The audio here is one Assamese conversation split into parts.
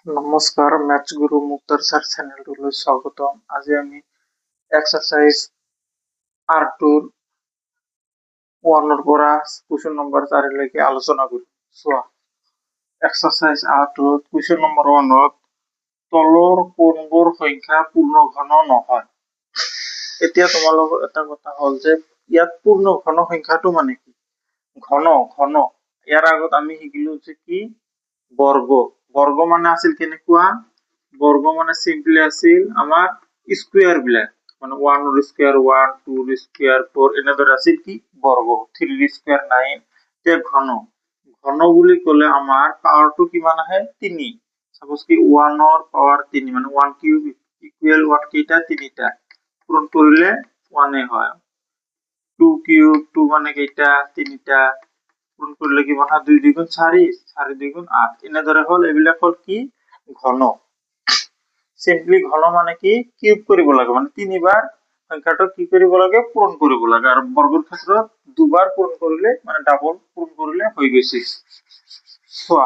নমস্কাৰ, মেথছ গুৰু মুক্তাৰ ছাৰ চেনেলটোলৈ স্বাগতম। আজি আমি এক্সাৰচাইজ R2ৰ 1ৰ পৰা কুৱেশ্যন নম্বৰ 4 লৈকে আলোচনা কৰিম। চোৱা, এক্সাৰচাইজ R2ত কুৱেশ্যন নম্বৰ 1ত তলৰ কোনবোৰ সংখ্যা পূৰ্ণঘন নহয়। এতিয়া তোমালোকৰ এটা কথা হ'ল যে ইয়াত পূৰ্ণঘন সংখ্যাটো মানে কি? ঘন। ইয়াৰ আগত আমি শিকিলো যে কি বৰ্গ। বৰ্গ মানে আছিল কেনেকুৱা? বৰ্গ মানে সিম্পলি আছিল আমাৰ স্কোয়াৰ বিলাক, মানে 1 ৰ স্কোয়াৰ 1, 2 ৰ স্কোয়াৰ 4 এনেদৰে আছিল কি বৰ্গ, 3 ৰ স্কোয়াৰ 9। তে ঘন বুলি ক'লে আমাৰ পাৱাৰটো কিমান আহে? 3। সাপোজ কি 1 ৰ পাৱাৰ 3 মানে 1 কিউব ইকুয়াল 1 কেইটা? 3টা। পূৰণ কৰিলে 1 হয়। 2 কিউব 2 মানে কেইটা? 3টা। পূৰণ কৰিলে কি হয়? 2 2 গুণ 4, 4 2 গুণ 8। এনেদৰে হল, এইবিলাক হল কি ঘন। সিম্পলি ঘন মানে কি কিউব কৰিব লাগে, মানে 3বাৰ সংখ্যাটো কি কৰিব লাগে? পূৰণ কৰিব লাগে। আৰু বৰ্গৰ ক্ষেত্ৰত 2বাৰ পূৰণ কৰিলে মানে ডাবল পূৰণ কৰিলে হৈ গৈছে। চোৱা,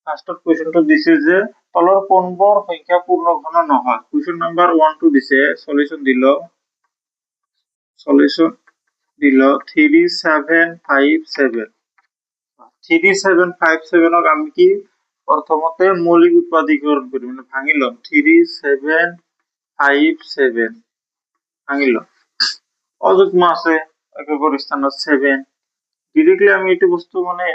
ফাৰ্ষ্টত কুৱেশ্যনটো দিছে যে তলৰ কোনবোৰ সংখ্যা পূৰ্ণঘন নহয়। কুৱেশ্যন নম্বৰ 1 টো দিছে, সলিউশন দিল 3 7 5 7। 3 7 5 7ক আমি কি প্ৰথমতে মৌলিক উৎপাদীকৰণ কৰিম, মানে ভাঙি লম। 3 7 5 7 ভাঙি লম। অযুগ্ম আছে এককৰ স্থানত 7। ডিৰেক্টলি আমি এইটো বস্তু মানে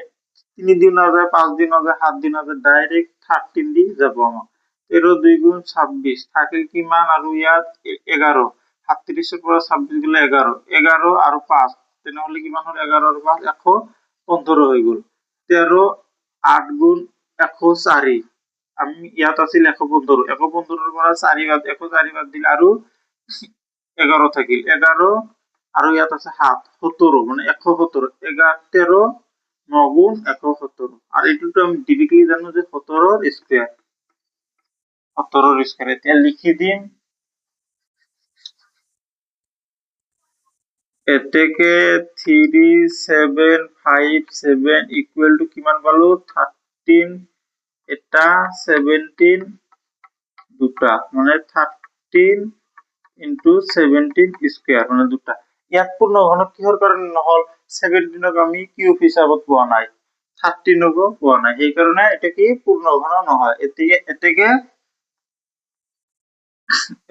3 দিন নাযায়, 5 দিন নাযায়, 7 দিন নাযায়, ডাইৰেক্ট 13 দি যাব আমাৰ। 13 2 গুণ 26 থাকিল কিমান? আৰু ইয়াত 11। 37ৰ পৰা 26 গলে 11, 11 আৰু 5 তেনেহলে কিমান হল? 11 আৰু 5 115 হৈ গল। 13 8 গুণ 104, আমি ইয়াত আছিল 115, 115ৰ পৰা 4 বাদ 104 বাদ দিলে আৰু 11 থাকিল। 11 আৰু ইয়াত আছে 7, 17 মানে 117। 13 9 গুণ 117, আৰু এইটোতো আমি ডিৰেক্টলি জানো যে 17ৰ স্কয়াৰ। 17ৰ স্কয়াৰ এতিয়া লিখি দিম। এতেকে 3 7 5 7 ইকুয়াল টু কিমান পালো? 13 এটা 17 দুটা, মানে 13 ইনটু 17 স্কয়ার মানে দুটা। ইয়াত পূৰ্ণঘন কিহৰ কাৰণে নহল? 17ক আমি কিউব হিচাপত পোৱা নাই, 13কো পোৱা নাই, সেই কাৰণে এটা কি পূৰ্ণঘন নহয়।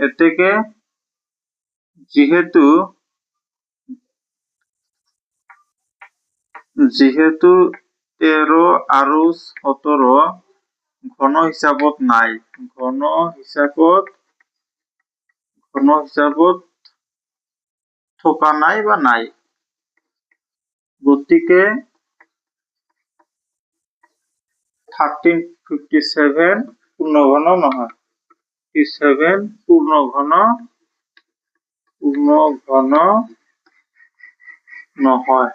এতেকে যেহেতু 13 আৰু 17 ঘন হিচাপত নাই, ঘন হিচাপত থকা নাই বা নাই, গতিকে 1357 পূৰ্ণঘন নহয়। 57 পূৰ্ণঘন নহয়।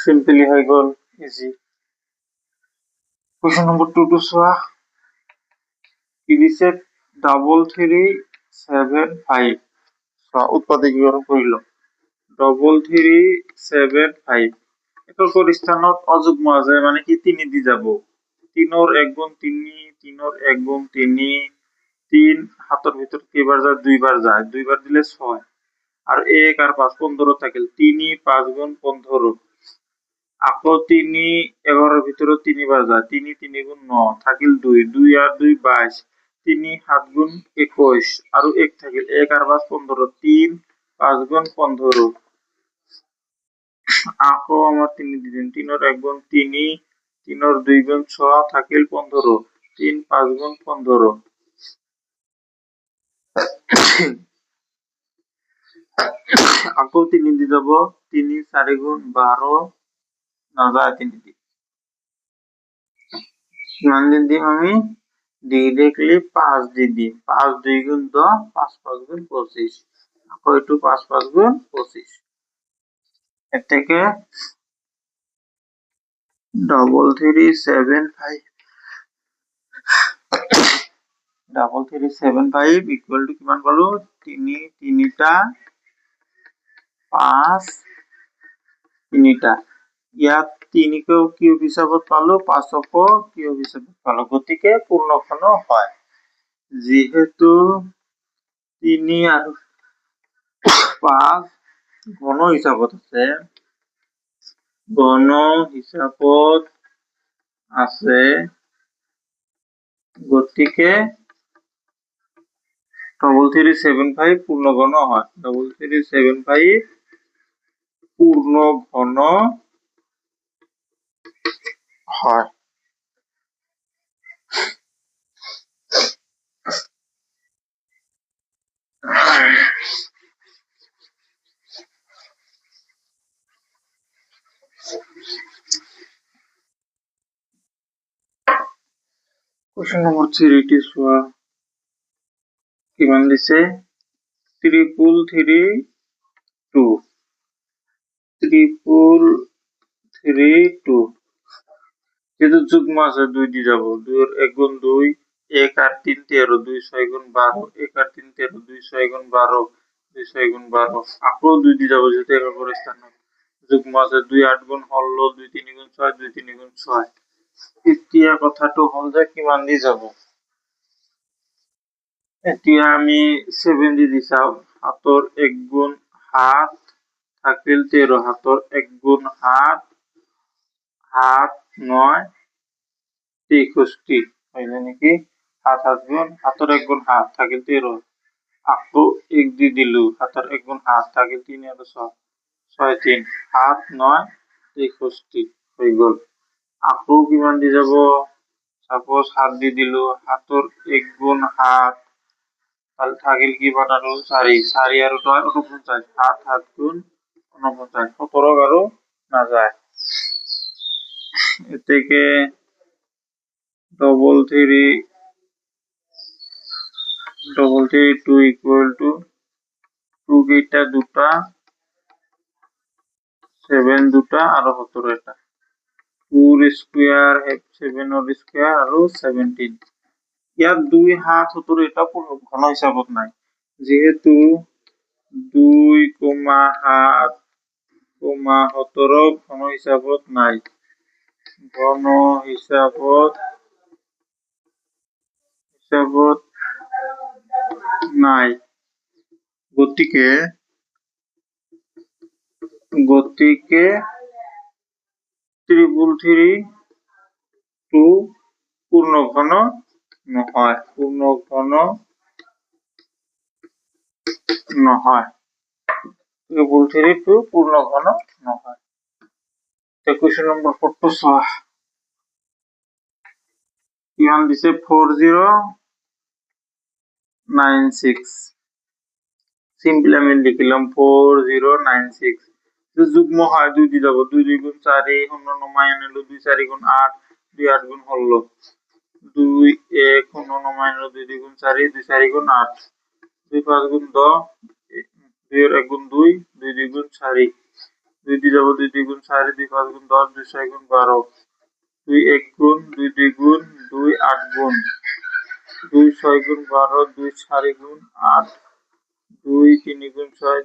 সিম্পলি হৈ গল, ইজি। কুৱেশ্যন নম্বৰ 2 টো চোৱা, কি দিছে? 3 3 7 5। চোৱা, উৎপাদকীকৰণ কৰিল 3 3 7 5। এককৰ স্থানত অযুগ্ম আছে, মানে কি 3 দি যাব। 3ৰ 1 গুণ 3, 3ৰ 1 গুণ 3, 3 7ৰ ভিতৰত কেইবাৰ যায়? 2বাৰ যায়, 2বাৰ দিলে 6, আৰু 1 আৰু 5 15 থাকিল। 3 5 গুণ 15, আকৌ 3 11ৰ ভিতৰত 3বাৰ যায়, 3 3 গুণ 9 থাকিল 2, 2 আৰ 2 22, 3 7 গুণ 21, আৰু 1 থাকিল, 1 আর 5 15, 3 5 গুণ 15, আকৌ আমার 3 দিলেন, 3ৰ 1 গুণ 3, 3ৰ 2 গুণ 6 থাকিল 15, 3 5 গুণ 15, আকৌ 3 দি যাব, 3 4 গুণ 12 না যায় 3 দি, কিমান দিম আমি? ডিরেক্টলি 5 দি দিম। 5 2 গুণ 10, 5 5 গুণ 25, আকৌ এইটো 5 5 গুণ 25। এতেকে 3 3 7 5 ইকুয়াল টু কিমান পালো? 3 3টা 5 3টা, ইয়াত 3কেও কিউব হিচাপত পালো, 5কো কিউব হিচাপত পালো, গতিকে পূৰ্ণঘন হয়। যিহেতু 3 আৰু 5 ঘন হিচাপত আছে, গতিকে 3375 পূৰ্ণঘন হয়। 3375 পূৰ্ণঘন হয়। Question number 3 টি চোৱা। কিমান দিছে? 3332 3332 যেহেতু যুগ্ম আছে 2 দি যাব, 2 এর 1 গুণ 2, 1 আর 3 13, 2 6 গুণ 12, 1 আর 3 13, 2 6 গুণ 12, 2 6 গুণ 12, আকৌ 2 দি যাব যেহেতু একৰ স্থান যুগ্ম আছে, 2 8 গুণ 16, 2 3 গুণ 6, 2 3 গুণ 6। এতিয়া কথাটো হল যে কিমান দি যাব। এতিয়া আমি 7 দি চাও, 7 1 গুণ 7 থাকিল 13, 7 1 গুণ 7 7 9 63 হইলে নাকি 7 7 গুণ 7 1 গুণ 7 থাকিল 13, আকৌ 1 দি দিলু, 7 1 গুণ 7 থাকিল 3 আর 6 6 3 7 9 63 হয়ে গেল। আকৌ কিমান দি যাব, সাপোজ 7 দি দিলু, 7 1 গুণ 7 তাহলে থাকিল কি বানালো 4 4 আর 49, 7 7 গুণ 49, 17 আর না যায়। এ থেকে 332 ইকুয়াল টু 2 গেটা দুটা 7 দুটা আর 17 এটা 2 স্কয়ার 7 এর স্কয়ার আর 17। ইয়াত 2 7 17 এটা ঘন হিসাবত নাই, যেহেতু 2, 7, 17 ঘন হিসাবত নাই, ঘন হিসাবত নাই, গতিকে 3332 পূর্ণঘন নহয়, পূর্ণঘন নহয়, 3332 পূর্ণঘন নহয়। question number 4 to চোৱা। কিমান দিছে 4096, সিম্পল আমি লিখিলাম 4096, যুগ্ম হয় 2 দি যাব, 2 2 গুণ 4 শূন্য নমাই আনিলো, 2 4 গুণ 8, 2 8 গুণ 16, 2 1 শূন্য নমাই আনিলো, 2 2 গুণ 4, 2 4 গুণ 8, 2 5 গুণ 10, 2 এর 1 গুণ 2, 2 2 গুণ 4, 2 দি যাব, 2 2 গুণ 4, 2 5 গুণ 10, 2 6 গুণ 12, 2 1 গুণ, 2 2 গুণ, 2 8 গুণ, 2 6 গুণ 12, 2 4 গুণ 8, 2 3 গুণ 6,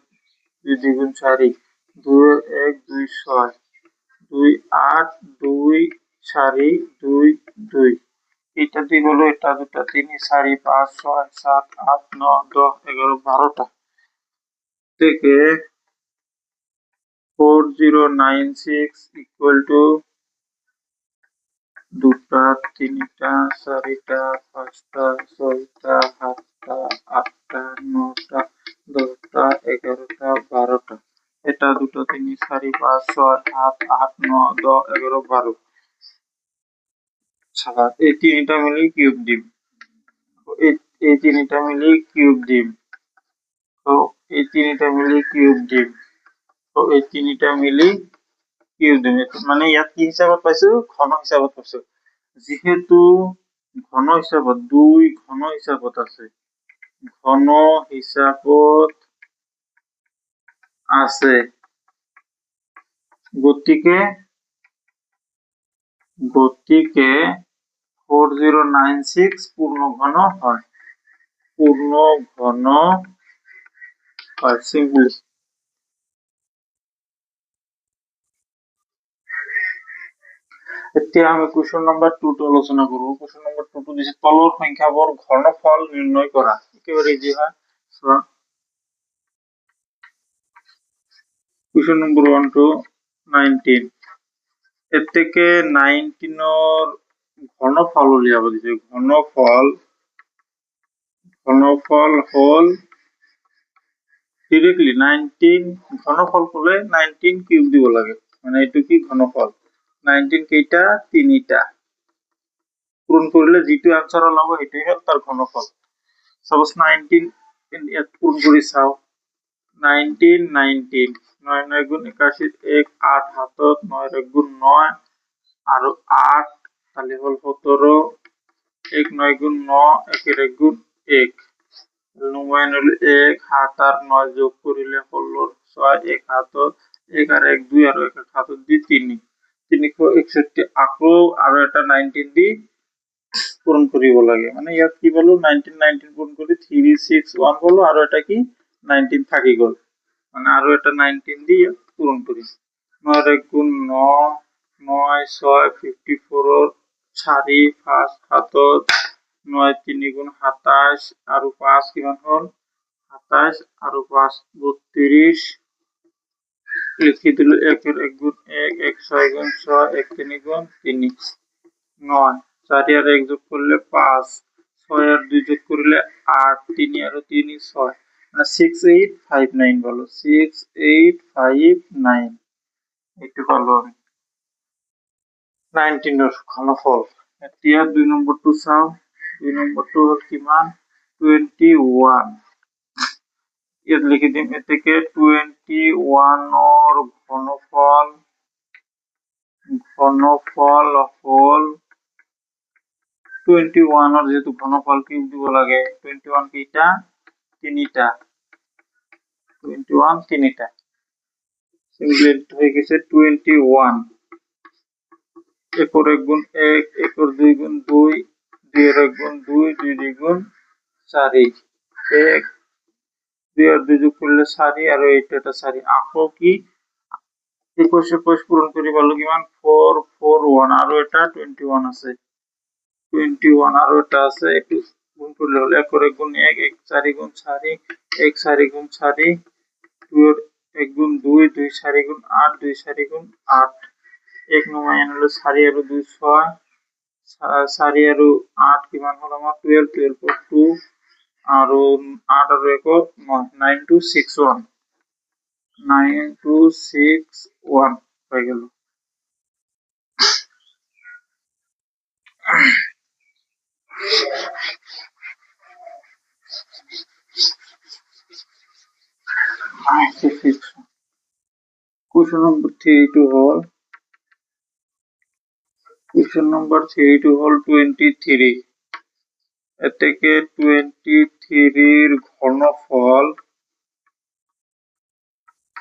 2 2 গুণ 4, 2 1 2 6, 2 8, 2 4 2 2, এটা দুই হলো, এটা দুটা 3 4 5 6 7 8 9 10 11 12টা থেকে 4096 ইকুয়াল টু 2টা 3টা 4টা 5টা 6টা 7টা 8টা 9টা 10টা 11টা 12টা, এটা দুটো 3 4 5 6 7 8 9 10 11 12, আচ্ছা এই তিনটা মিলে কিউব দিম, এই তিনটা মিলে কিউব দিম, তো এই তিনটা মিলে কিউব দিম, তো এই তিনটা মিলে কিউব দিম, মানে ইয়াত কি হিসাবত পাইছো, ঘন হিসাবত পাইছো। যেহেতু ঘন হিসাবত 2 ঘন হিসাবত আছে, ঘন হিসাবত আছে, গতিকে 4096 পূর্ণ ঘন হয়, পূর্ণ ঘন হয়। সিম্পলি এতিয়া আমি কোয়েশ্চন নাম্বার 2 টো আলোচনা করব। কোয়েশ্চন নাম্বার 2 টো দিছে তলৰ সংখ্যাবোৰ ঘনফল নির্ণয় করা। একেবারে ইজি হয়। সো কোয়েশ্চন নাম্বার 1 টু 19 এর থেকে 19 এর ঘনফল উলিয়াব দিছে। ঘনফল হল ডিরেক্টলি 19 ঘনফল হলে 19 কিউব দিব লাগে, মানে এটু কি ঘনফল 19 কেইটা তিনিটা পূরণ করলে যেটো आंसर ওলাব এটাই হল তার ঘনফল। সাপোজ 19 এত পূরণ করি চাও 19 19 9 9 গুণ 81 1 8 হাতত 9 গুণ 9 আর 8 তাহলে হল 17 1 9 গুণ 9 1 1 গুণ 1 9 হল 1 হাত আর 9 যোগ করিলে হল 6 1 হাতত 1 আর 1 2 আর 1 হাতত দি 3 3 কো 61 আকো আর এটা 19 দি পূরণ করিব লাগে, মানে ইয়াত কি বলো 19 19 পূরণ করি 3 6 1 বলো আর এটা কি 19 থাকি গল, মানে আর এটা 19 দি পূরণ করি 9 1 গুণ 9 9 6 54 4 5 হাতত 9 3 গুণ 27 আর 5 কিমান হল 27 আর 5 32 লিখি দিল 1 এর 1 গুণ 1 1 6 গুণ 6 1 3 গুণ 3 9 4 আর 1 যোগ করলে 5 6 আর 2 যোগ করলে 8 3 আর 3 6 মানে 6859 বলো 6859 একটু ভালো হবে 19 এর ঘনফল। এতিয়া 2 নম্বরটো চাও 2 নম্বরটো হল কিমান 21 ইয়াত লিখি দিম এ থেকে 21 এর ঘনফল হল 21 এর যেহেতু ঘনফল কিউব দিব লাগে 21 কেইটা তিনিটা 21 তিনিটা সিম্পলি হয়ে গেছে 21 1 এর 1 গুণ 1 1 এর 2 গুণ 2 2 এর 1 গুণ 2 2 2 গুণ 4 1 2 আর 2 যোগ করলে 4 আর এটা 4 আকো কি 21 21 পূরণ করি বলো কিমান 4 4 1 আর এটা 21 আছে 21 আর এটা আছে একটু গুণ করলে হলো 1 করে গুণ 1 1 4 গুণ 4 1 4 গুণ 4 2 এর 1 গুণ 2 2 4 গুণ 8 2 4 গুণ 8 1 9 হলো 4 আর 2 6 4 আর 8 কিমান হলো আমার 12 12 2 আর 8 আর 1 9 9261 9261 হয়ে গেল। Question number 3 হল 23 এর থেকে 23 এর ঘনফল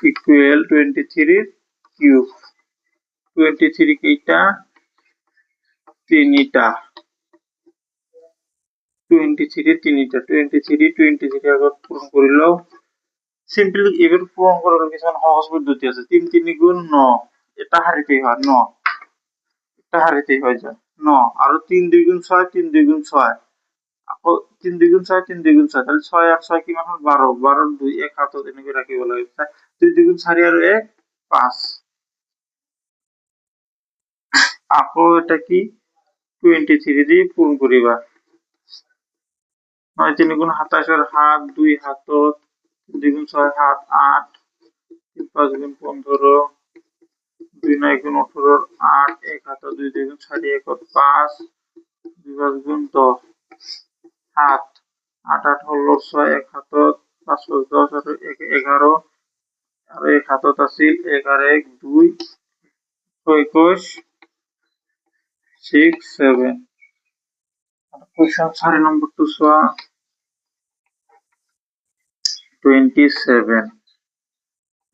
ইকুয়াল 23 এর কিউব 23 কেইটা তিনিটা 23 তিনিটা 23 আগত পূরণ করিল সিম্পলি এবার পূরণ করার কিছু সহজ পদ্ধতি আছে 3 3 গুণ 9 এটা হারিতেই হয় 9 এটা হারিতেই হয়ে যায় 9 আর 3 2 গুণ 6 3 2 গুণ 6 আপো 3 2 গুণ 6 3 2 গুণ 6 তাহলে 6 আর 6 কি মান হল 12 12 2 1 হাত এনেকে রাখি বলা হইছে 2 2 গুণ 4 আর 1 5 আপো এটা কি 23 দিয়ে পূরণ করিবা 9 3 গুণ 27 আর হাত 2 হাতত 2 গুণ 6 হাত 8 3 5 গুণ 15 2 9 গুণ 18 8 1 হাত 2 2 গুণ 4 1 5 2 5 গুণ 10 হাত 8 8 হলো 6 1 হাতত 5 5 10 আর 1 11 আর 1 হাতত আছিল 1 আর 1 2 21 6 7 কোশ্চেন 4 নম্বর টু 27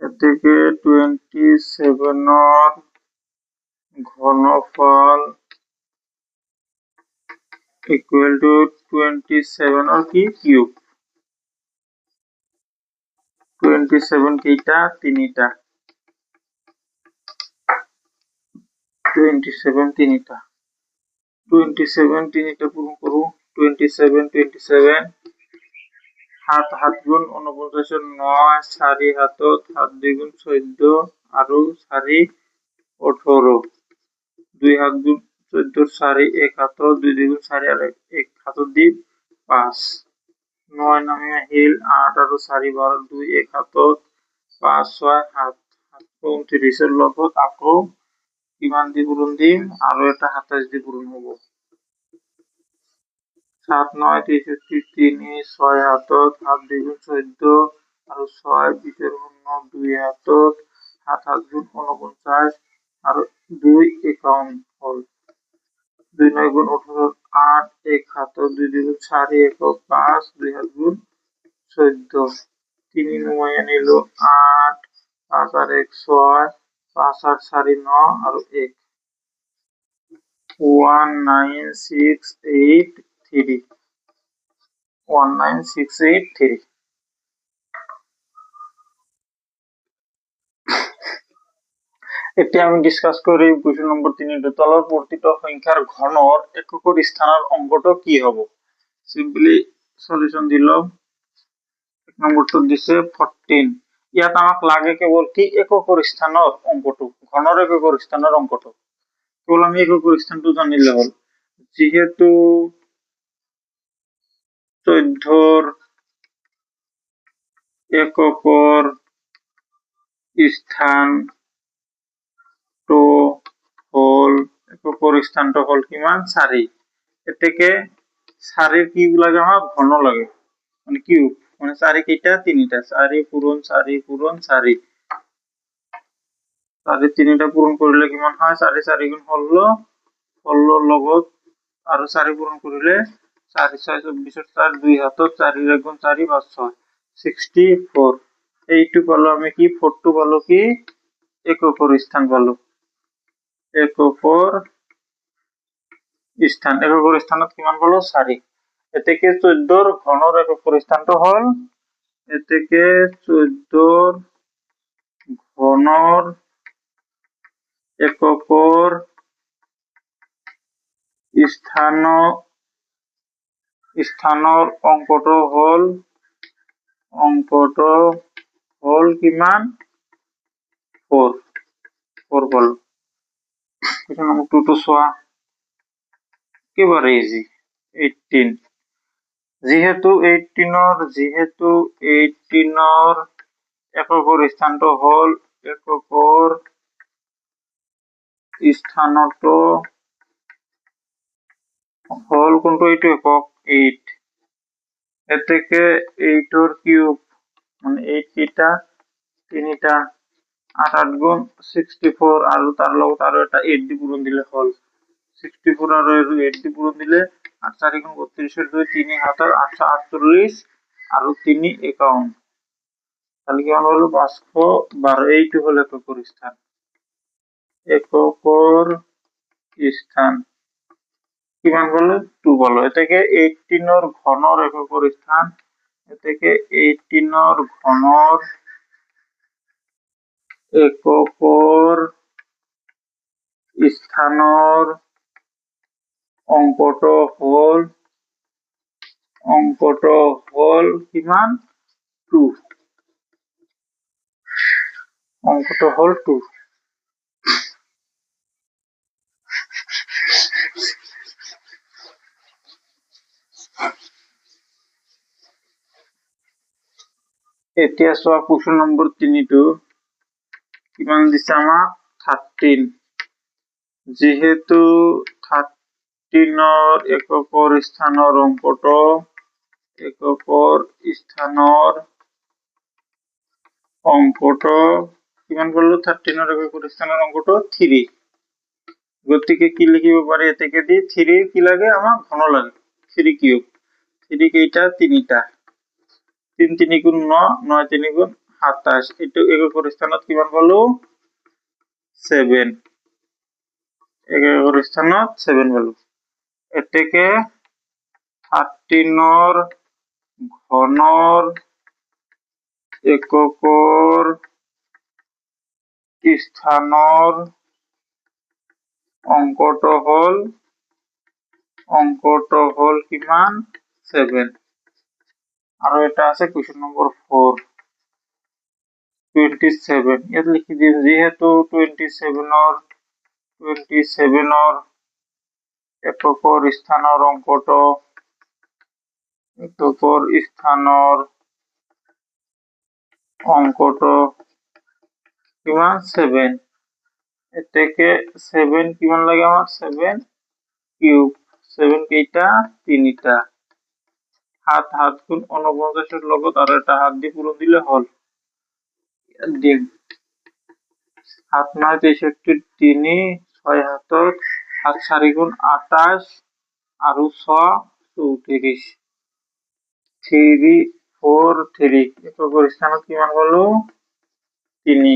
এর থেকে 27 এর ঘনফল ইকুয়াল টু 27 এর কি কিউব 27 কেইটা তিনিটা 27 তিনিটা 27 তিনিটা পূরণ করু 27 সাত হাত গুণ 49 9 4 হাতত 7 2 গুণ 14 আৰু 4 18 2 হাত গুণ 14 4 1 হাতত 2 2 গুণ 4 আৰু 1 হাতত দি 5 9 নামি আহিল 8 আৰু 4 12 2 1 হাতত 5 6 7 29 লগত আকৌ কিমান দি পূৰণ দিম আৰু এটা 27 দি পূৰণ হ'ব 7 9 63 3 6 হাতত 7 2 গুণ 14 আৰু 6 20 2 হাতত 7 7 গুণ 49 আৰু 2 51 হল 2 9 গুণ 18 8 1 হাতত 2 2 গুণ 4 1 5 2 হাত গুণ 14 3 নমাই আনিলো 8 5 আর 1 6 5 8 4 9 আৰু 1 19683 19683 এতিয়া আমি ডিসকাস কৰি কোশ্চেন নম্বৰ 3 তলৰ প্ৰতিটো সংখ্যাৰ ঘনৰ এককৰ স্থানৰ অংকটো কি হ'ব সিম্পলি সলিউশন দিলো এক নম্বৰটো দিছে 14 ইয়াত আমাক লাগে কেৱল কি এককৰ স্থানৰ অংকটো ঘনৰ এককৰ স্থানৰ অংকটো কেৱল আমি এককৰ স্থানটো জানিলে হ'ল যেহেতু 14 এককৰ স্থান তো হল এককৰ স্থানটো হল কিমান 4 এতেকে 4 কি লাগে আমাক ঘন লাগে মানে কিউব মানে 4 কেইটা তিনিটা 4 পূরণ 4 পূরণ 4 4 তিনিটা পূরণ কৰিলে কিমান হয় 4 4 গুণ 16 লগত আৰু 4 পূৰণ কৰিলে 4 6 24 4 2 হাতত 4 গুণ 4 5 6 64 এইটো পালো আমি কি 42 পালো কি এককৰ স্থান পালো এককৰ স্থানত কিমান পালো 4 এতেকে 14 ৰ ঘনৰ এককৰ স্থানটো হল এতেকে 14 ঘনৰ এককৰ স্থানৰ অংকটো হল কিমান 4 পালো এটা নম্বৰ 2 তো সোয়া একেবাৰে ইজি 18 যেহেতু 18 ৰ এককৰ স্থানটো হল এককৰ স্থানটো হল কোনটো এইটো একক 8 এতেকে 8 ৰ কিউব মানে 8 কেইটা তিনিটা 8 8 গুণ 64 আৰু তাৰ লগত আৰু এটা 8 দি পূৰণ দিলে হল 64 আৰু 8 দি পূৰণ দিলে 8 4 গুণ 32 2 3 হাতৰ 848 আৰু 3 51 তাহলে কিমান হলো 512 এইটো হল এককৰ স্থান কিমান হলো 2 পালো এতেকে 18 ৰ ঘনৰ এককৰ স্থান এতেকে 18 ৰ ঘনৰ এককৰ স্থানৰ অংকটো হল কিমান 2 অংকটো হল 2 এতিয়া সোয়া কোশ্চেন নম্বৰ 3 টো কিমান দিছে আমাক 13 যেহেতু 13 ৰ এককৰ স্থানৰ অংকটো কিমান কৰলো 13 ৰ এককৰ স্থানৰ অংকটো 3 গতিকে কি লিখিব পাৰি এতেকে দি 3 কি লাগে আমাক ঘন লাগে 3 কিউব 3 কেইটা তিনিটা 3 3 গুণ 9 9 3 গুণ 27 এটো এককৰ স্থানত কিমান পালো 7 এককৰ স্থানত 7 পালো এতেকে 13 ৰ ঘনৰ এককৰ স্থানৰ অংকটো হল কিমান 7 আৰু এটা আছে কোৱেশ্চন নম্বৰ 4 27 ইয়াত লিখি দিম যেহেতু 27 এককৰ স্থানৰ অংকটো কিমান 7 এতেকে 7 কিমান লাগে আমার 7 কিউব 7 কেইটা 3টা 7 গুণ 49 এর লগত আর এটা হাত দিয়ে পুরো দিলে হল দিন 7 9 63 3 6 হাতত 7 4 গুণ 28 আর 6 34 3 4 3 এককৰ স্থানত কিমান হলো 3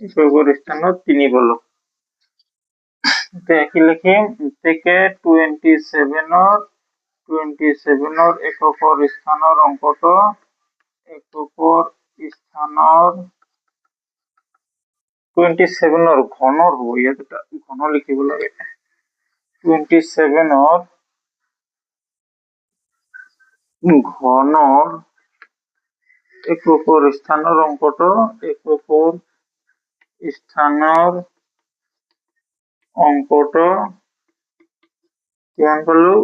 এককৰ স্থানত 3 হলো কি লিখিম থেকে 27 এককৰ স্থানৰ অংকটো এককৰ স্থানৰ 27 ঘনৰ হব ইয়াত এটা ঘন লিখিব লাগে 27 ঘনৰ এককৰ স্থানৰ অংকটো এককৰ স্থানৰ অংকটো কিমান পালো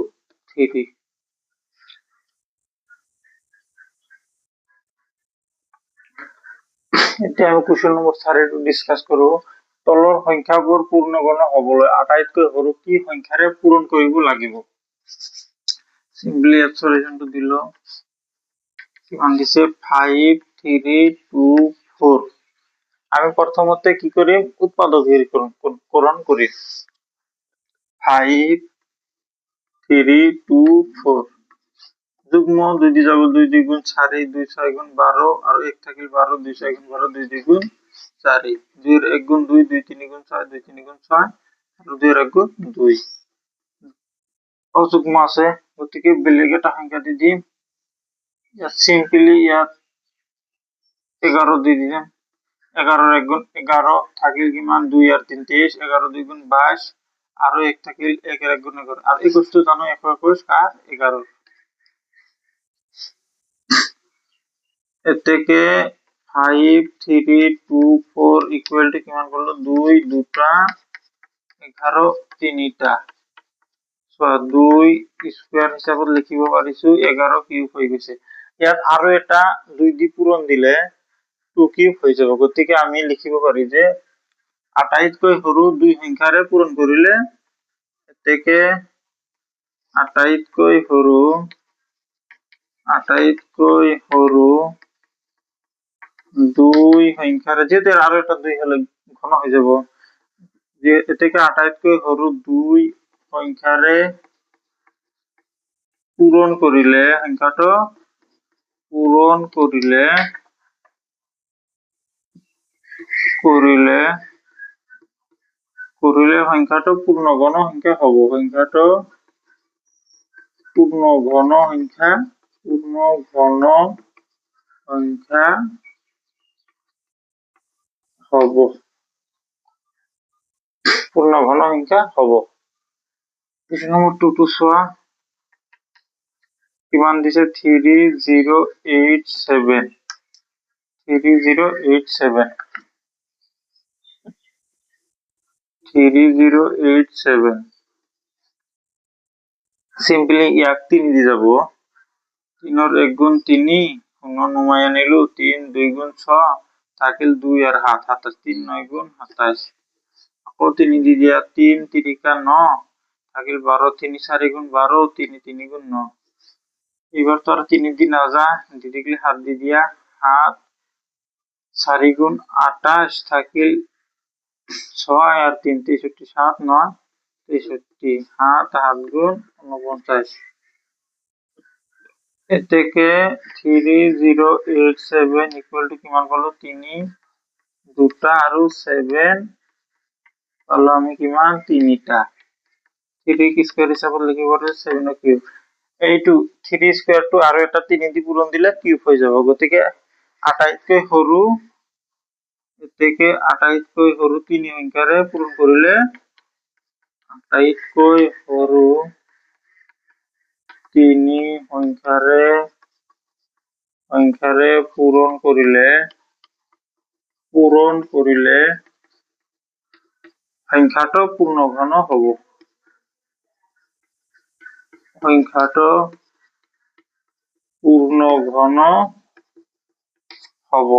3 এতিয়া আমি কোৱেশ্চন নম্বৰ 4 ডিসকাস কৰো তলৰ সংখ্যাবোৰ পূৰ্ণগণ হবলৈ আটাইতকৈ সৰু কি সংখ্যাৰে পূৰণ কৰিব লাগিব সিম্পলি সলিউশনটো দিল কিমান দিছে 5 3 2 4 আমি প্রথমতে কি করি উৎপাদক করণ করি 5 3 2 4 যুগ্ম 2 দিয়ে যাব 2 2 গুণ 4 2 6 গুণ 12 আর 1 থাকিল 12 2 6 গুণ 12 2 2 গুণ 4 2 এর 1 গুণ 2 2 3 গুণ 6 2 3 গুণ 6 আর 2 এর 1 গুণ 2 অযুগ্ম আছে গতিকে বেলেগ এটা সংখ্যা দি দিম ইয়াত সিম্পলি ইয়াত 11 দিয়ে দিলাম 11 এর 1 গুণ 11 থাকিল কিমান 2 আর 3 23 11 2 গুণ 22 আর 1 থাকিল 1 এর 1 গুণ 11 আর 21 তো জানো 21 আর 11 এতেকে 5 3 2 4 ইকুয়াল টু কিমান করলো 2 দুটা 11 তিনিটা সো 2 স্কয়ার হিসাবত লিখিব পাৰিছো 11 কিউব হৈ গৈছে ইয়াত আৰু এটা 2 দি পূৰণ দিলে 2 কিউব হৈ যাব গতিকে আমি লিখিব পাৰি যে আটাইতকৈ সৰু দুই সংখ্যাৰে পূৰণ কৰিলে এতেকে আটাইতকৈ সৰু দুই সংখ্যাৰে যেতে আৰু এটা 2 হলে ঘন হৈ যাব যে এতেকে আটাইতকৈ সৰু দুই সংখ্যাৰে পূৰণ কৰিলে সংখ্যাটো সংখ্যাটো পূৰ্ণগণ সংখ্যা হ'ব সংখ্যাটো পূৰ্ণঘন সংখ্যা হ'ব পূৰ্ণঘন সংখ্যা হ'ব কোৱেশ্চন নম্বৰ 2 টো চোৱা কিমান দিছে 3087 সিম্পলি ইয়াক 3 দি যাব 3 এর 1 গুণ 3 শূন্য নমাই আনিলো 3 2 গুণ 6 থাকিল 2 আর 7 3 9 গুণ 27 আকৌ 3 দি দিয়া 3 3 কা 9 থাকিল 12 3 4 গুণ 12 3 3 গুণ 9 এবার তো আর 3 দিন না যা দিদি গলি হাত দি দিয়া 7 4 গুণ 28 থাকিল 6 আর 3 63 7 9 63 7 গুণ 49 এতেকে 3087 ইকুয়াল টু কিমান পালো 3 দুটা আৰু 7 পালো আমি কিমান 3টা 3 কি স্কয়াৰ হিসাবত লিখিব পাৰো 7 কিউব এইটো 3 স্কয়াৰ টু আৰু এটা 3 দি পূৰণ দিলে কিউব হৈ যাব গতিকে আটাইতকৈ সৰু এতেকে আটাইতকৈ সৰু 3 সংখ্যাৰে পূৰণ কৰিলে আটাইতকৈ সৰু তিনি সংখ্যাৰে পূৰণ কৰিলে সংখ্যাটো পূৰ্ণঘন হ'ব। সংখ্যাটো পূৰ্ণঘন হ'ব।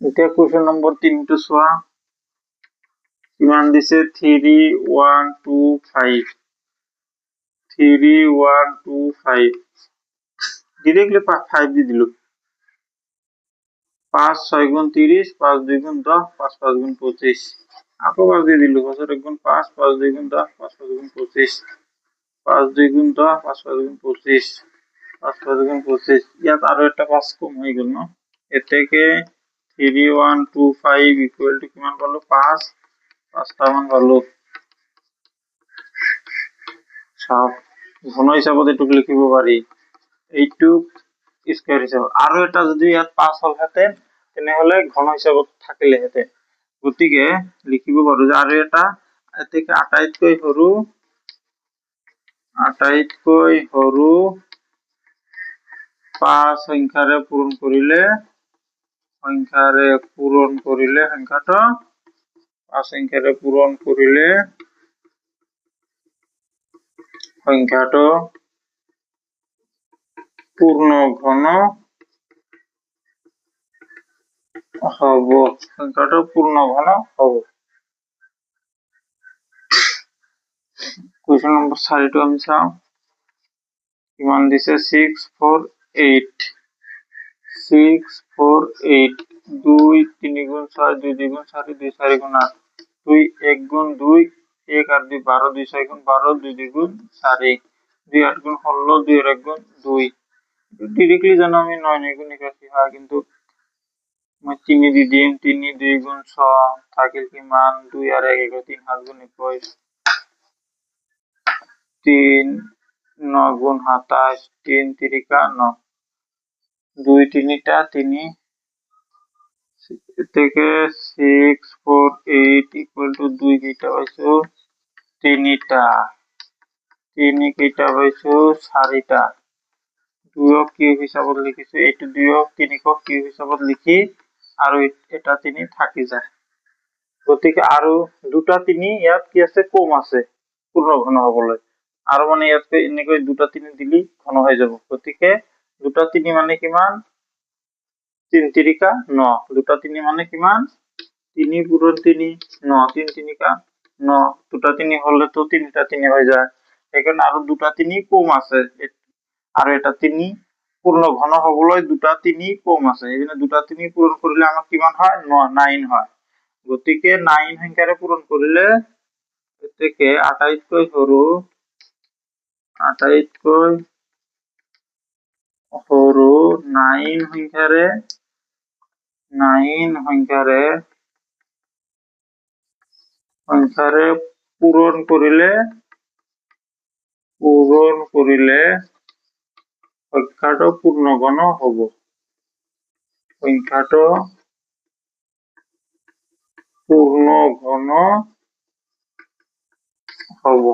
এতিয়া কুৱেশ্যন নম্বৰ 3 টো চোৱা। কিমান দিছে 3125 ডিৰেক্টলি 5 দি দিলো। 5 6 গুণ 30, 5 2 গুণ 10, 5 5 গুণ 25 আকৌ বার দিয়ে দিলো। 5 1 গুণ 5, 5 2 গুণ 10, 5 5 গুণ 25, 5 2 গুণ 10, 5 5 গুণ 25, 5 5 গুণ 25। ইয়াত আরো একটা 5 কম হয়ে গেল না। এর থেকে 3125 ইকুয়াল টু কিমান পালো 5 5টা মান পালো। সব ঘন হিসাবত এটুক লিখিব পারি। এইটুক স্কয়ার হিসাব। আরো এটা যদি ইয়াত 5 হল হেতেন তেনেহলে ঘন হিসাবত থাকিলে হেতেন। গতিকে লিখিব পাৰো যে আৰু এটা এতেকে আটাইতকৈ সৰু 5 সংখ্যাৰে পূৰণ কৰিলে সংখ্যাটো 5 সংখ্যাৰে পূৰণ কৰিলে সংখ্যাটো পূৰ্ণঘন হ'ব। সংখ্যাটো পূৰ্ণঘন হ'ব। কুৱেশ্যন নম্বৰ 4 টো আমি চাওঁ। কিমান দিছে 648 2 3 গুণ 6 2 2 গুণ 4 2 4 গুণ 8 2 1 গুণ 2 1 আর 2 12 2 6 গুণ 12 2 2 গুণ 4 2 8 গুণ 16 2 1 গুণ 2 ডিরেক্টলি জানো আমি 9 9 গুণ 81 হয় কিন্তু मैं 3 দি দিম 3 2 গুণ 6 থাকিল কিমান 2 আর 1 1 3 7 গুণ 21 3 9 গুণ 27 3 3 9 2 3টা 3 থেকে 648 ইকুয়াল টু 2 কেইটা পাইছো 3টা 3 কেইটা পাইছো 4টা 2 কিউব হিসাবত লিখিছো। এইটো 2 3 কিউব হিসাবত লিখি আৰু এটা 3 থাকি যায়। গতিকে আৰু দুটা 3 ইয়াত কি আছে কম আছে পূৰ্ণঘন হবলৈ। আৰু মানে ইয়াত এনেকৈ দুটা 3 দিলি ঘন হৈ যাব। গতিকে দুটা 3 মানে কিমান 3 3 9 দুটা 3 মানে কিমান 3 পূৰণ 3 9 3 3 9 দুটা 3 হলে তো তিনটা 3 হয়ে যায়। এখানে আরো দুটা 3 কম আছে আর এটা 3 পূর্ণ ঘন হবলৈ দুটা 3 কম আছে। এখানে দুটা 3 পূরণ করলে আমার কিমান হয় 9 হয়। গতিকে 9 সংখ্যাৰে পূৰণ কৰিলে এতেকে আটাইতকৈ সৰু 9 সংখ্যাৰে পূৰণ কৰিলে সংখ্যাটো পূৰ্ণঘন হ'ব। সংখ্যাটো পূৰ্ণঘন হ'ব।